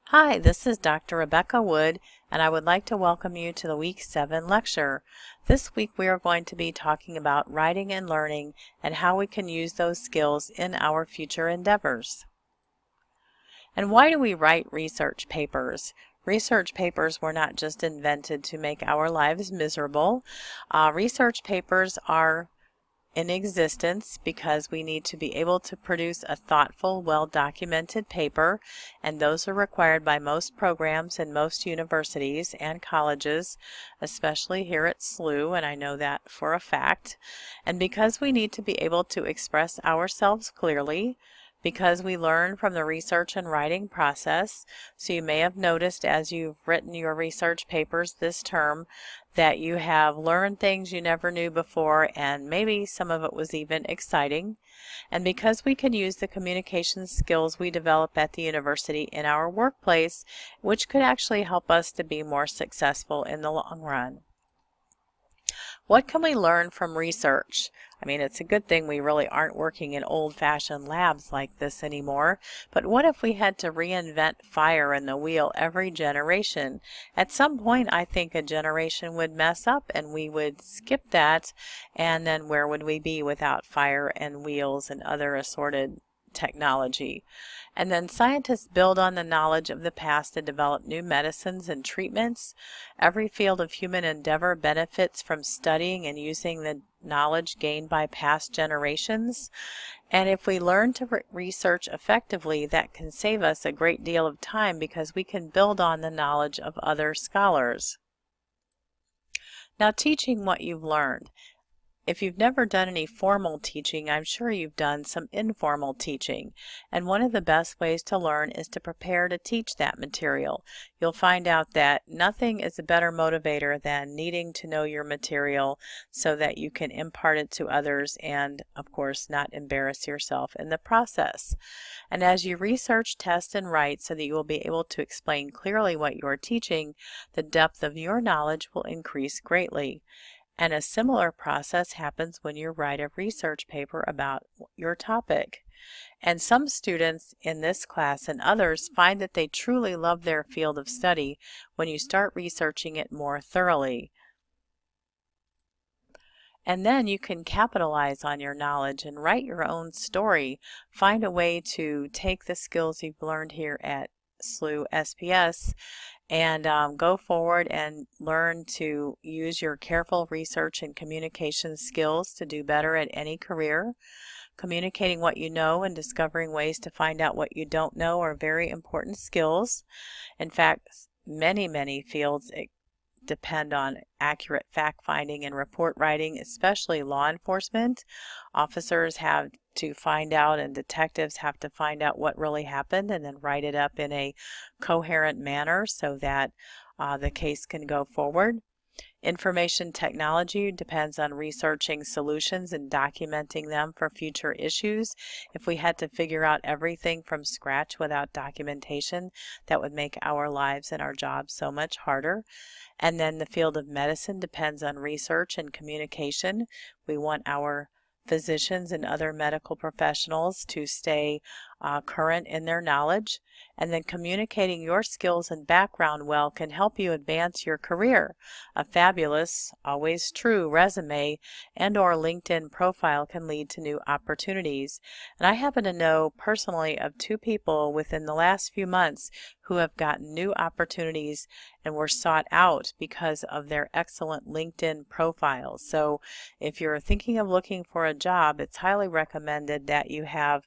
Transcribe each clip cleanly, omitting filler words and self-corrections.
Hi, this is Dr. Rebecca Wood, and I would like to welcome you to the Week 7 lecture. This week we are going to be talking about writing and learning and how we can use those skills in our future endeavors. And why do we write research papers? Research papers were not just invented to make our lives miserable. Research papers are in existence because we need to be able to produce a thoughtful, well-documented paper, and those are required by most programs and most universities and colleges, especially here at SLU, and I know that for a fact. And because we need to be able to express ourselves clearly, because we learn from the research and writing process. So you may have noticed as you've written your research papers this term that you have learned things you never knew before, and maybe some of it was even exciting. And because we can use the communication skills we develop at the university in our workplace, which could actually help us to be more successful in the long run. What can we learn from research? I mean, it's a good thing we really aren't working in old-fashioned labs like this anymore, but what if we had to reinvent fire in the wheel every generation? At some point, I think a generation would mess up and we would skip that, and then where would we be without fire and wheels and other assorted technology? And then scientists build on the knowledge of the past to develop new medicines and treatments. Every field of human endeavor benefits from studying and using the knowledge gained by past generations. And if we learn to research effectively, that can save us a great deal of time because we can build on the knowledge of other scholars. Now, teaching what you've learned. If you've never done any formal teaching, I'm sure you've done some informal teaching. And one of the best ways to learn is to prepare to teach that material. You'll find out that nothing is a better motivator than needing to know your material so that you can impart it to others and, of course, not embarrass yourself in the process. And as you research, test, and write so that you will be able to explain clearly what you're teaching, the depth of your knowledge will increase greatly. And a similar process happens when you write a research paper about your topic. And some students in this class and others find that they truly love their field of study when you start researching it more thoroughly. And then you can capitalize on your knowledge and write your own story. Find a way to take the skills you've learned here at SLU SPS and go forward and learn to use your careful research and communication skills to do better at any career. Communicating what you know and discovering ways to find out what you don't know are very important skills. In fact, many fields depend on accurate fact-finding and report writing, especially law enforcement. Officers have to find out and detectives have to find out what really happened and then write it up in a coherent manner so that the case can go forward. Information technology depends on researching solutions and documenting them for future issues. If we had to figure out everything from scratch without documentation, that would make our lives and our jobs so much harder. And then the field of medicine depends on research and communication. We want our physicians and other medical professionals to stay current in their knowledge. And then communicating your skills and background well can help you advance your career. A fabulous, always true resume and or LinkedIn profile can lead to new opportunities. And I happen to know personally of 2 people within the last few months who have gotten new opportunities and were sought out because of their excellent LinkedIn profiles. So if you're thinking of looking for a job, it's highly recommended that you have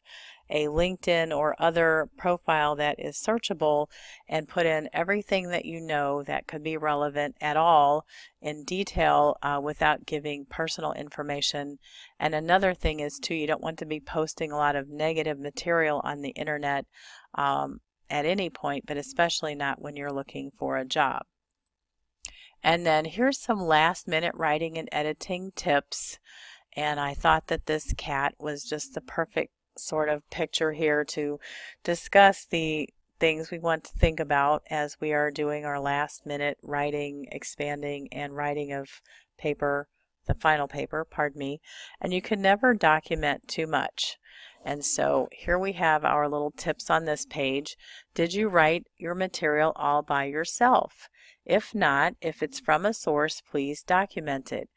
a LinkedIn or other profile that is searchable and put in everything that you know that could be relevant at all in detail without giving personal information. And another thing is too, you don't want to be posting a lot of negative material on the internet at any point, but especially not when you're looking for a job. And then here's some last-minute writing and editing tips. And I thought that this cat was just the perfect sort of picture here to discuss the things we want to think about as we are doing our last-minute writing, expanding, and writing of paper the final paper, pardon me, and you can never document too much. And so here we have our little tips on this page. Did you write your material all by yourself? If not, if it's from a source, please document it.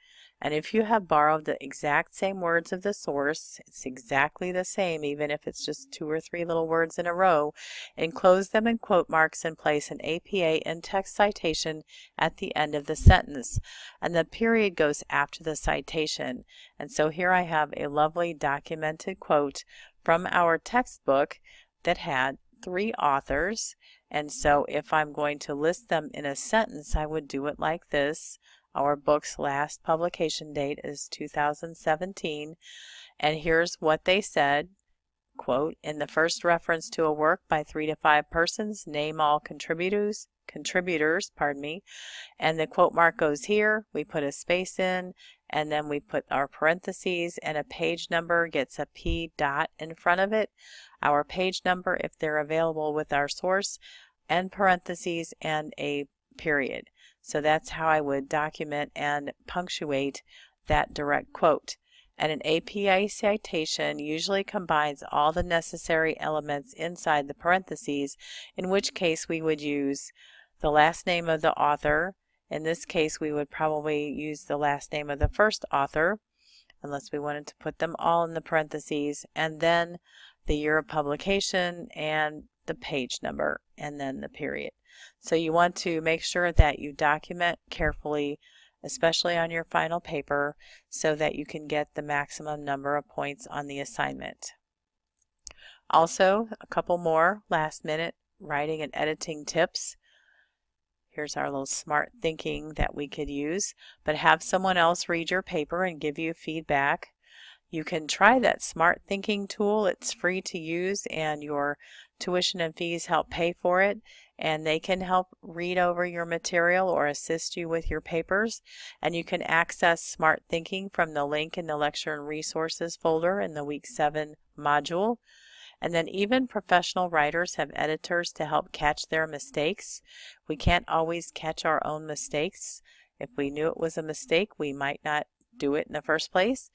And if you have borrowed the exact same words of the source, it's exactly the same, even if it's just 2 or 3 little words in a row, enclose them in quote marks and place an APA in-text citation at the end of the sentence. And the period goes after the citation. And so here I have a lovely documented quote from our textbook that had 3 authors. And so if I'm going to list them in a sentence, I would do it like this. Our book's last publication date is 2017, and here's what they said. Quote, in the first reference to a work by 3 to 5 persons, name all contributors, and the quote mark goes here. We put a space in, and then we put our parentheses, and a page number gets a P dot in front of it. Our page number, if they're available with our source, and parentheses, and a period. So that's how I would document and punctuate that direct quote. And an APA citation usually combines all the necessary elements inside the parentheses, in which case we would use the last name of the author. In this case, we would probably use the last name of the first author, unless we wanted to put them all in the parentheses, and then the year of publication and the page number, and then the period. So you want to make sure that you document carefully, especially on your final paper, so that you can get the maximum number of points on the assignment. Also, a couple more last-minute writing and editing tips. Here's our little smart thinking that we could use, but have someone else read your paper and give you feedback. You can try that smart thinking tool. It's free to use, and your tuition and fees help pay for it, and they can help read over your material or assist you with your papers. And you can access Smart Thinking from the link in the Lecture and Resources folder in the Week 7 module. And then even professional writers have editors to help catch their mistakes. We can't always catch our own mistakes. If we knew it was a mistake, we might not do it in the first place.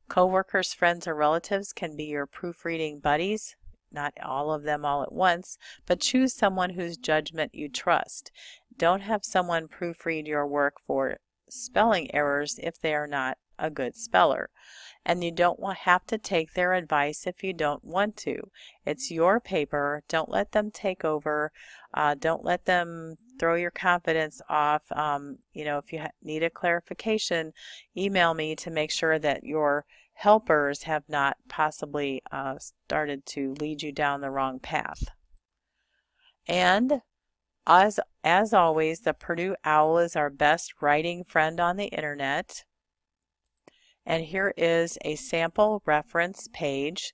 Coworkers, friends, or relatives can be your proofreading buddies. Not all of them all at once, but choose someone whose judgment you trust. Don't have someone proofread your work for spelling errors if they are not a good speller. And you don't have to take their advice if you don't want to. It's your paper. Don't let them take over. Don't let them throw your confidence off. If you need a clarification, email me to make sure that your helpers have not possibly started to lead you down the wrong path. And as always, the Purdue OWL is our best writing friend on the internet. And here is a sample reference page,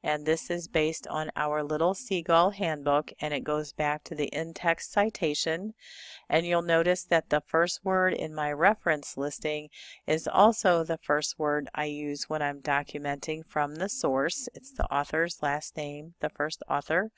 and this is based on our Little Seagull handbook, and it goes back to the in-text citation. And you'll notice that the first word in my reference listing is also the first word I use when I'm documenting from the source. It's the author's last name, the first author.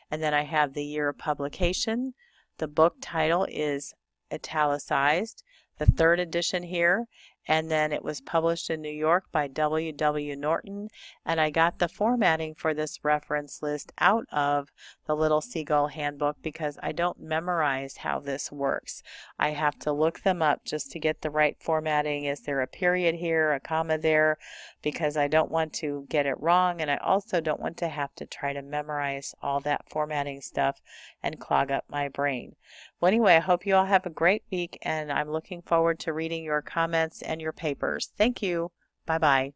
And then I have the year of publication. The book title is italicized, the 3rd edition here, and then it was published in New York by W.W. Norton, and I got the formatting for this reference list out of the Little Seagull handbook because I don't memorize how this works. I have to look them up just to get the right formatting. Is there a period here, a comma there? Because I don't want to get it wrong, and I also don't want to have to try to memorize all that formatting stuff and clog up my brain. Well, anyway, I hope you all have a great week, and I'm looking forward to reading your comments and your papers. Thank you. Bye-bye.